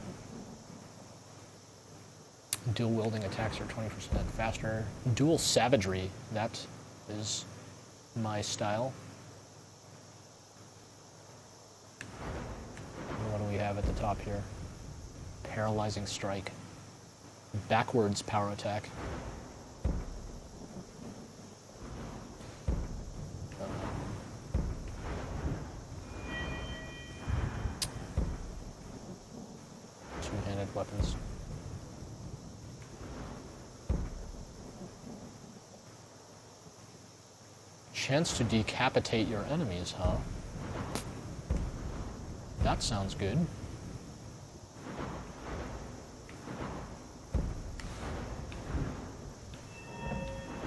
Dual wielding attacks are 20% faster. Dual savagery, that is my style. What do we have at the top here? Paralyzing strike. Backwards power attack. Two-handed weapons. Chance to decapitate your enemies, huh? That sounds good.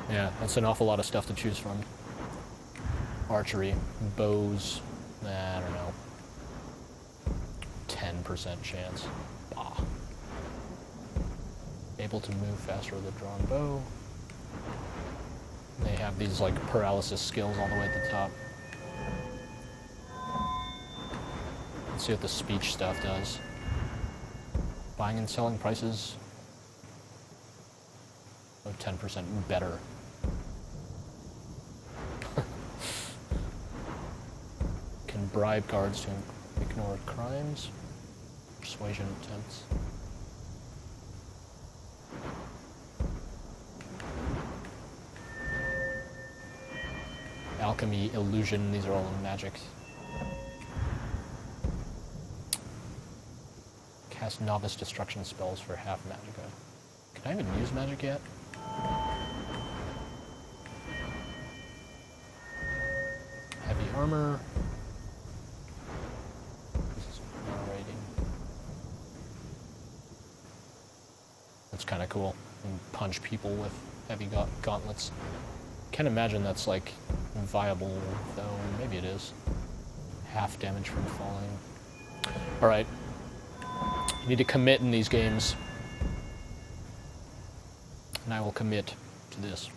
Yeah, that's an awful lot of stuff to choose from. Archery, bows, I don't know. 10% chance. Bah. Able to move faster with a drawn bow. They have these like paralysis skills all the way at the top. Let's see what the speech stuff does. Buying and selling prices. Oh, 10% better. Can bribe guards to ignore crimes. Persuasion attempts. Alchemy, illusion, these are all magic. Cast novice destruction spells for half magicka. Can I even use magic yet? Heavy armor. This is narrating. That's kind of cool. And punch people with heavy gauntlets. Can't imagine that's like viable, though. Maybe it is. Half damage from falling. Alright. You need to commit in these games. And I will commit to this.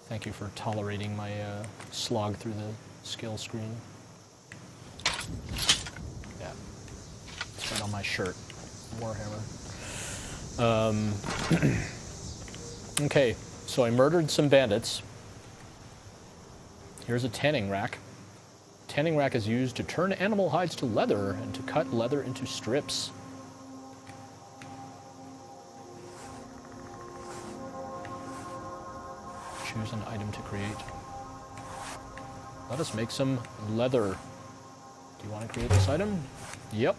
Thank you for tolerating my slog through the skill screen. Yeah. It's right on my shirt. Warhammer. Okay, so I murdered some bandits. Here's a tanning rack. Tanning rack is used to turn animal hides to leather and to cut leather into strips. Choose an item to create. Let us make some leather. Do you want to create this item? Yep.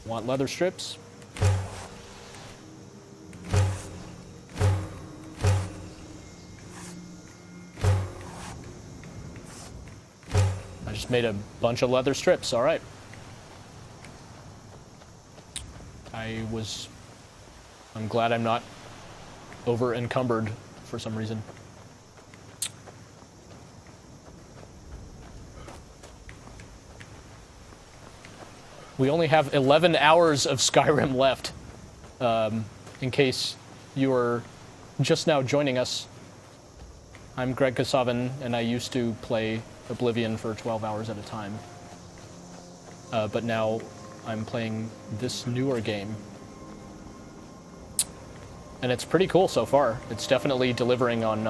Want leather strips? I just made a bunch of leather strips, alright. I'm glad I'm not over encumbered for some reason. We only have 11 hours of Skyrim left. In case you are just now joining us, I'm Greg Kasavin, and I used to play Oblivion for 12 hours at a time. But now I'm playing this newer game. And it's pretty cool so far. It's definitely delivering on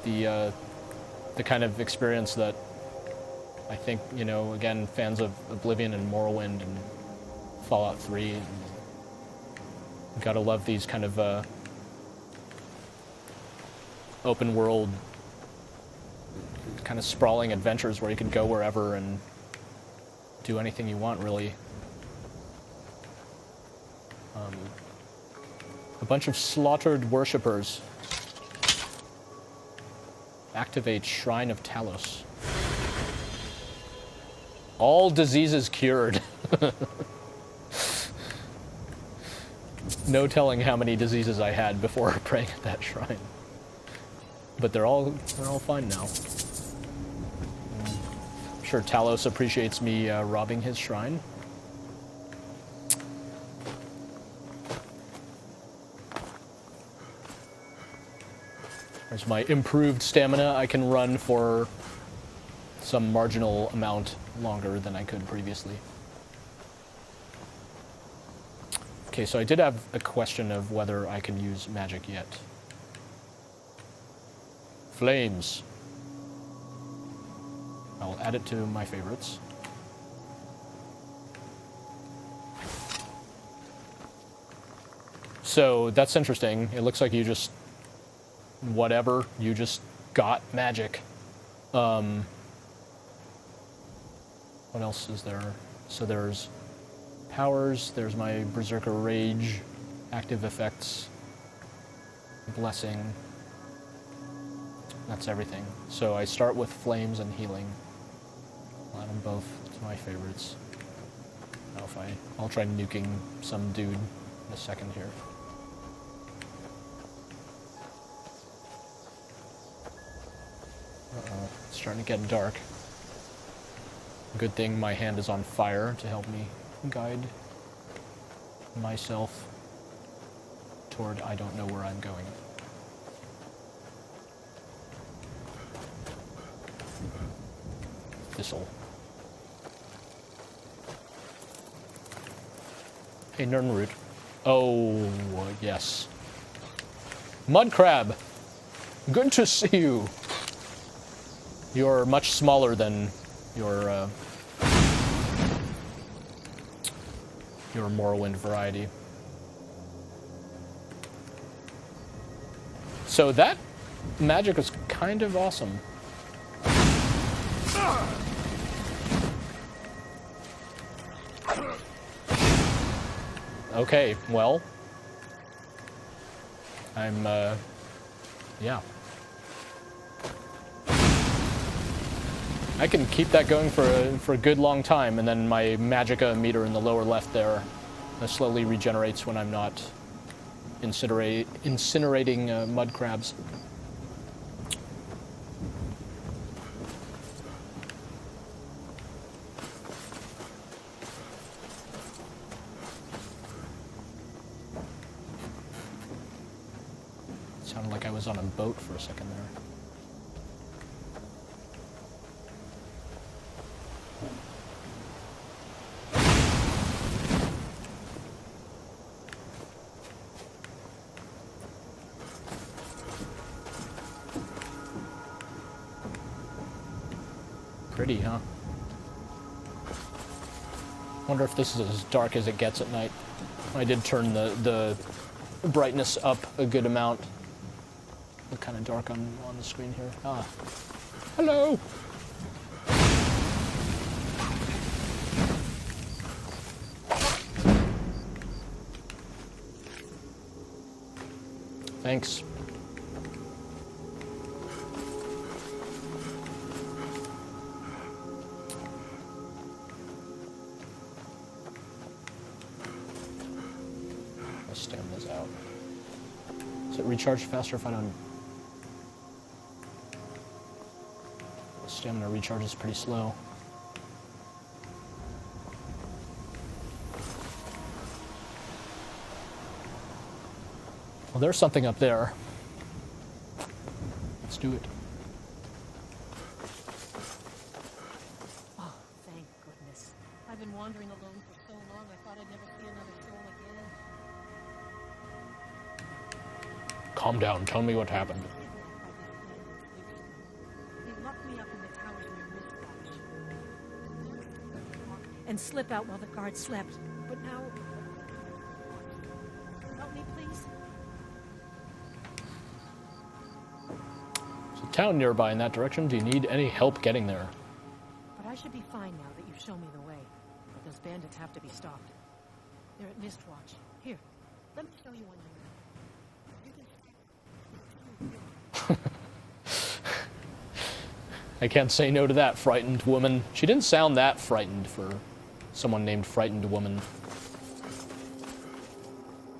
the kind of experience that I think, you know, again, fans of Oblivion and Morrowind and Fallout 3, and gotta love these kind of open world, kind of sprawling adventures where you can go wherever and do anything you want, really. A bunch of slaughtered worshippers. Activate Shrine of Talos. All diseases cured. No telling how many diseases I had before praying at that shrine. But they're all fine now. I'm sure Talos appreciates me robbing his shrine. There's my improved stamina. I can run for some marginal amount longer than I could previously. Okay, so I did have a question of whether I can use magic yet. Flames. I'll add it to my favorites. So that's interesting. It looks like you just, whatever, you just got magic. What else is there? So there's powers, there's my Berserker Rage, active effects, blessing. That's everything. So I start with flames and healing. I'll add them both to my favorites. Now if I'll try nuking some dude in a second here. Uh-oh, it's starting to get dark. Good thing my hand is on fire to help me guide myself toward I don't know where I'm going. Thistle. Hey, Nernroot. Oh, yes. Mud crab. Good to see you. You're much smaller than your Morrowind variety. So that magic is kind of awesome. Okay, well, I'm, yeah. I can keep that going for a good long time, and then my magicka meter in the lower left there slowly regenerates when I'm not incinerating mud crabs. Sounded like I was on a boat for a second there. Pretty, huh? Wonder if this is as dark as it gets at night. I did turn the brightness up a good amount. Look kind of dark on the screen here. Ah. Hello! Thanks. My stamina's out. Does it recharge faster if I don't... The stamina recharges pretty slow. Well, there's something up there. Let's do it. Oh, thank goodness. I've been wandering alone for so long, I thought I'd never see another soul again. Calm down. Tell me what happened. They locked me up in the towers near Mistwatch. And slip out while the guards slept. But now... Help me, please? There's a town nearby in that direction. Do you need any help getting there? But I should be fine now that you've shown me the way. But those bandits have to be stopped. They're at Mistwatch. Here, let me show you one. I can't say no to that, frightened woman. She didn't sound that frightened for someone named Frightened Woman.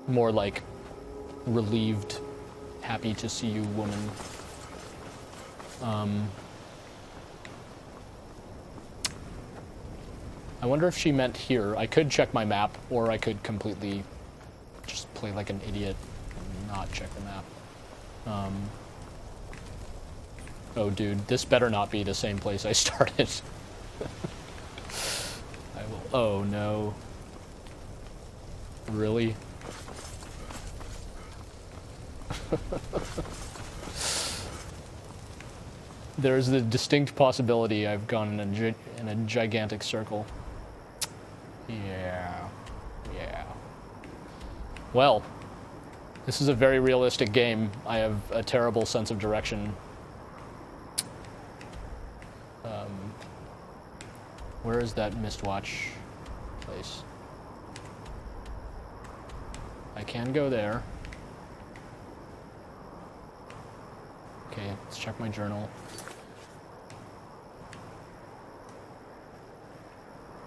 More like relieved, happy to see you woman. I wonder if she meant here. I could check my map, or I could completely just play like an idiot and not check the map. Oh, dude, this better not be the same place I started. I will. Oh, no. Really? There's the distinct possibility I've gone in a gigantic circle. Yeah. Yeah. Well, this is a very realistic game. I have a terrible sense of direction. Where is that Mistwatch place? I can go there. Okay, let's check my journal.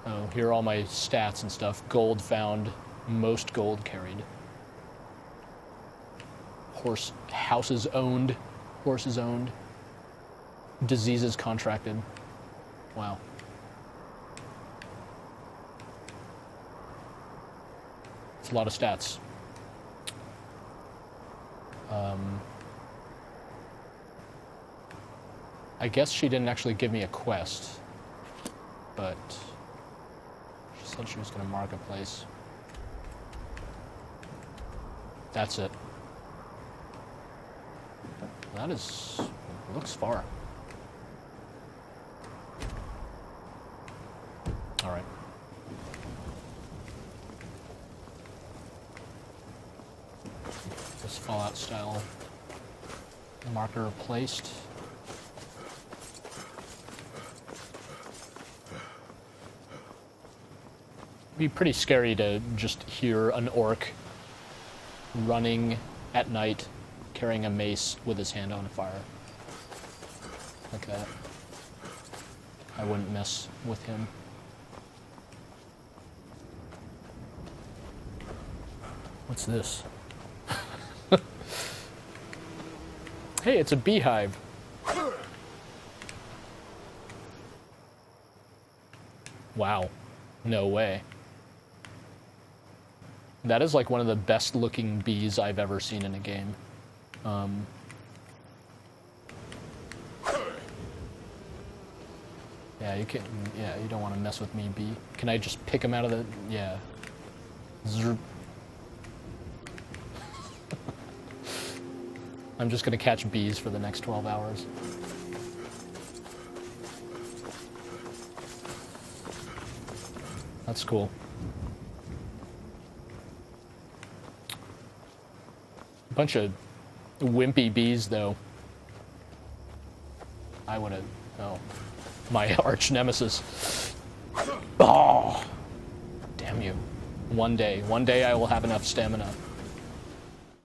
Oh, here are all my stats and stuff. Gold found, most gold carried. Houses owned, horses owned. Diseases contracted. Wow. It's a lot of stats. I guess she didn't actually give me a quest, but she said she was going to mark a place. That's it. That is... looks far. Alright. This Fallout style marker placed. It'd be pretty scary to just hear an orc running at night carrying a mace with his hand on fire. Like that. I wouldn't mess with him. What's this? Hey, it's a beehive. Wow. No way. That is like one of the best looking bees I've ever seen in a game. Yeah, you can. Yeah, you don't want to mess with me, bee. Can I just pick him out of the? Yeah. Zerp. I'm just gonna catch bees for the next 12 hours. That's cool. A bunch of Wimpy bees, though. I would have... Oh. My arch nemesis. Oh! Damn you. One day I will have enough stamina.